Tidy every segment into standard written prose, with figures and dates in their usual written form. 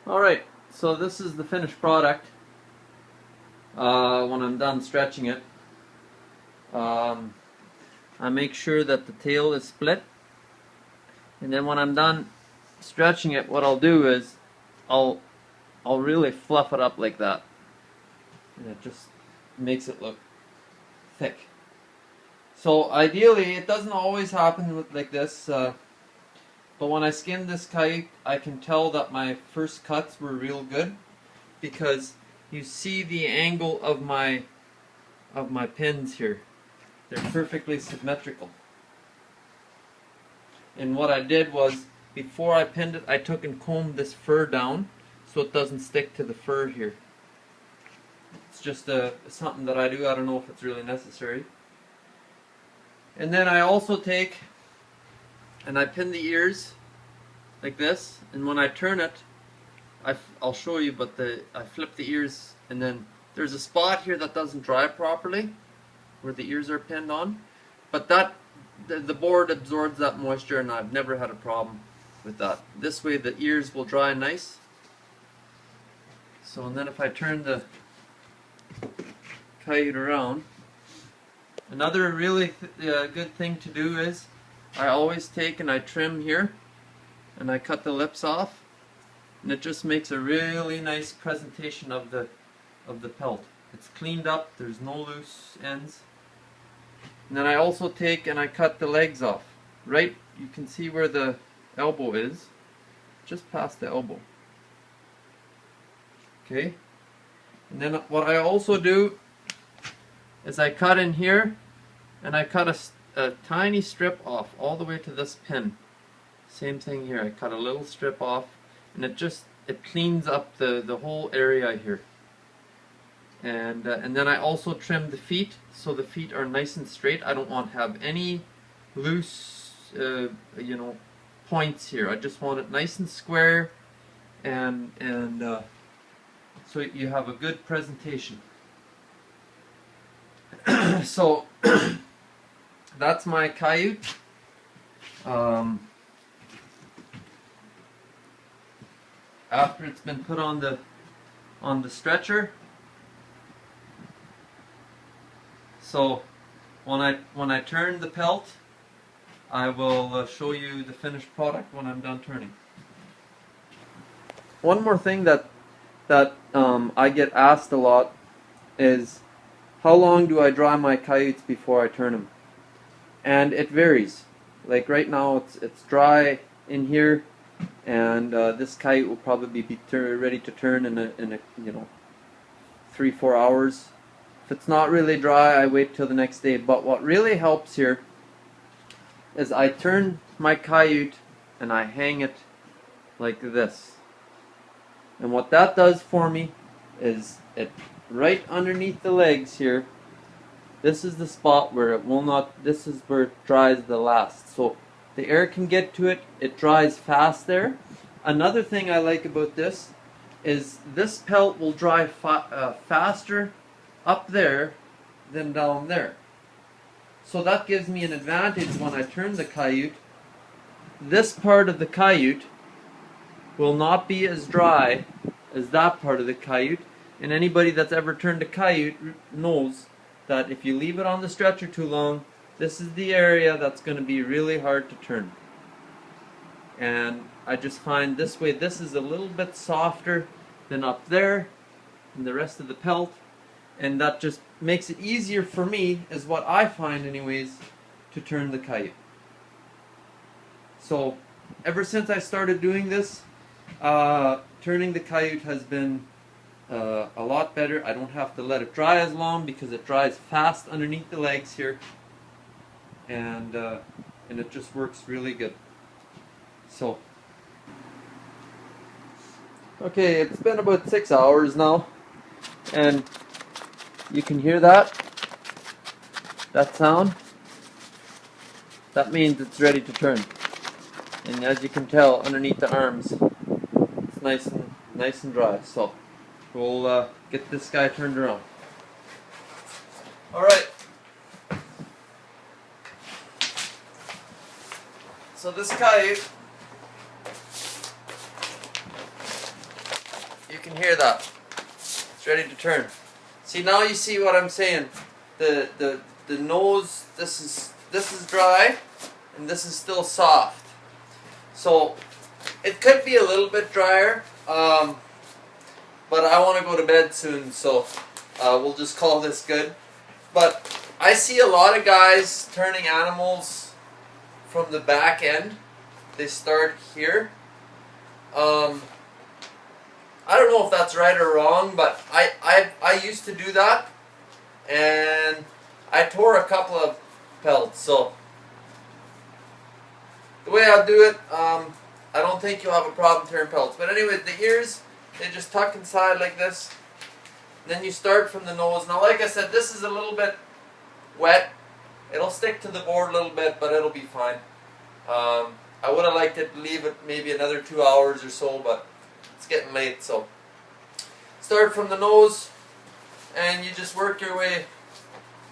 Alright, so this is the finished product when I'm done stretching it. I make sure that the tail is split, and then when I'm done stretching it, what I'll do is I'll really fluff it up like that, and it just makes it look thick. So ideally, it doesn't always happen like this, but when I skinned this kite, I can tell that my first cuts were real good because you see the angle of my pins here. They're perfectly symmetrical. And what I did was, before I pinned it, I took and combed this fur down so it doesn't stick to the fur here. It's just something that I do. I don't know if it's really necessary. And then I also take and I pin the ears like this, and when I turn it, I'll show you, but I flip the ears, and then there's a spot here that doesn't dry properly where the ears are pinned on, but the board absorbs that moisture, and I've never had a problem with that. This way the ears will dry nice. So, and then if I turn the coyote around, another really good thing to do is I always take and I trim here and I cut the lips off, and it just makes a really nice presentation of the pelt. It's cleaned up, there's no loose ends. And then I also take and I cut the legs off. Right, you can see where the elbow is, just past the elbow. Okay, and then what I also do is I cut in here, and I cut a tiny strip off all the way to this pin. Same thing here, I cut a little strip off, and it cleans up the whole area here. And then I also trim the feet, so the feet are nice and straight. I don't want to have any loose points here. I just want it nice and square, and so you have a good presentation. So that's my coyote. After it's been put on the stretcher. So when I turn the pelt, I will show you the finished product when I'm done turning. One more thing that I get asked a lot is, how long do I dry my coyotes before I turn them? And it varies. Like right now, it's dry in here, and this coyote will probably be ready to turn in a 3-4 hours. If it's not really dry, I wait till the next day. But what really helps here is I turn my coyote and I hang it like this. And what that does for me is, it right underneath the legs here, this is the spot where it will not, this is where it dries the last. So the air can get to it, it dries fast there. Another thing I like about this is this pelt will dry faster up there than down there. So that gives me an advantage when I turn the coyote. This part of the coyote will not be as dry as that part of the coyote. And anybody that's ever turned a coyote knows that if you leave it on the stretcher too long, this is the area that's going to be really hard to turn. And I just find this way, this is a little bit softer than up there and the rest of the pelt. And that just makes it easier for me, is what I find anyways, to turn the coyote. So ever since I started doing this, turning the coyote has been a lot better. I don't have to let it dry as long because it dries fast underneath the legs here, and it just works really good. So okay, it's been about 6 hours now, and you can hear that sound. That means it's ready to turn. And as you can tell, underneath the arms, it's nice and dry. So we'll get this guy turned around. All right. So this coyote can hear that. It's ready to turn. See, now you see what I'm saying. The nose, this is dry, and this is still soft. So it could be a little bit drier, but I want to go to bed soon, so we'll just call this good. But I see a lot of guys turning animals from the back end. They start here. I don't know if that's right or wrong, but I used to do that, and I tore a couple of pelts. So the way I'll do it, I don't think you'll have a problem tearing pelts. But anyway, the ears, they just tuck inside like this. Then you start from the nose. Now, like I said, this is a little bit wet. It'll stick to the board a little bit, but it'll be fine. I would have liked to leave it maybe another 2 hours or so, but it's getting late. So start from the nose, and you just work your way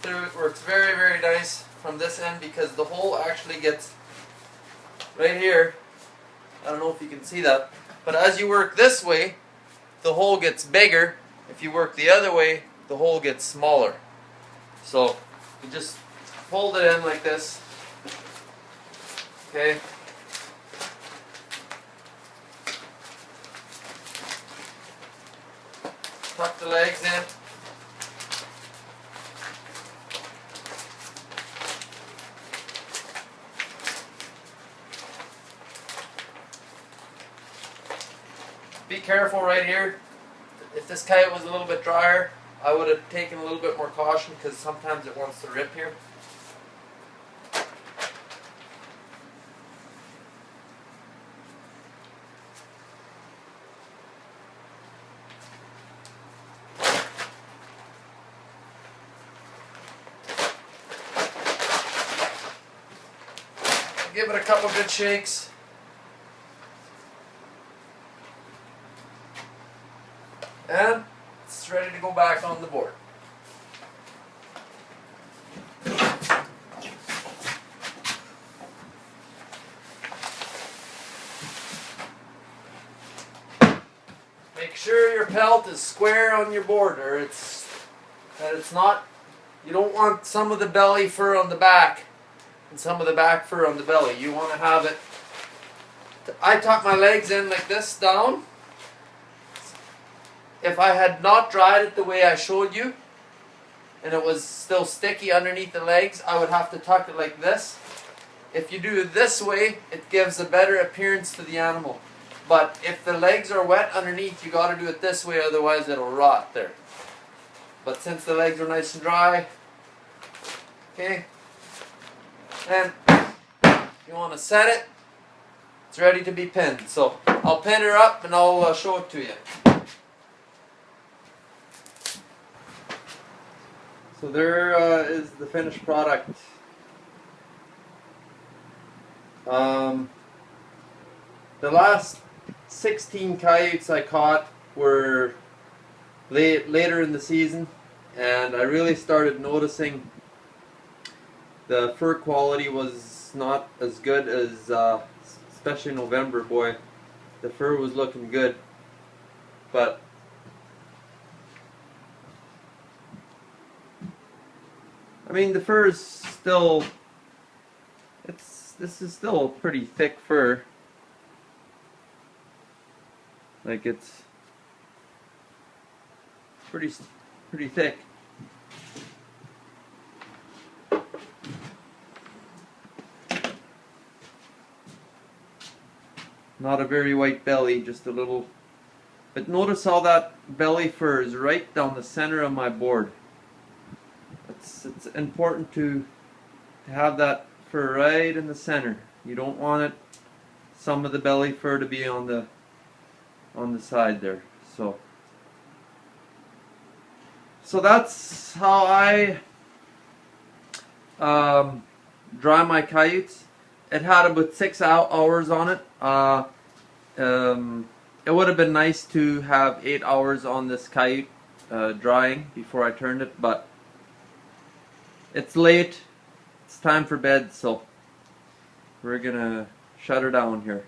through. It works very, very nice from this end because the hole actually gets right here. I don't know if you can see that, but as you work this way, the hole gets bigger. If you work the other way, the hole gets smaller. So you just fold it in like this. Okay. Tuck the legs in. Be careful right here. If this coyote was a little bit drier, I would have taken a little bit more caution because sometimes it wants to rip here. Give it a couple good shakes. And it's ready to go back on the board. Make sure your pelt is square on your board, or it's not. You don't want some of the belly fur on the back and some of the back fur on the belly. You want to have it. I tuck my legs in like this down. If I had not dried it the way I showed you, and it was still sticky underneath the legs, I would have to tuck it like this. If you do it this way, it gives a better appearance to the animal. But if the legs are wet underneath, you got to do it this way, otherwise it'll rot there. But since the legs are nice and dry, okay, and you want to set it, it's ready to be pinned. So I'll pin her up and I'll show it to you. So there is the finished product. The last 16 coyotes I caught were later in the season, and I really started noticing the fur quality was not as good as, especially November, boy. The fur was looking good, but I mean, the fur is still, this is still pretty thick fur. Like it's pretty thick. Not a very white belly, just a little. But notice how that belly fur is right down the center of my board. It's important to have that fur right in the center. You don't want some of the belly fur to be on the side there. So that's how I dry my coyotes. It had about 6 hours on it. It would have been nice to have 8 hours on this coyote drying before I turned it, but it's late. It's time for bed, so we're gonna shut her down here.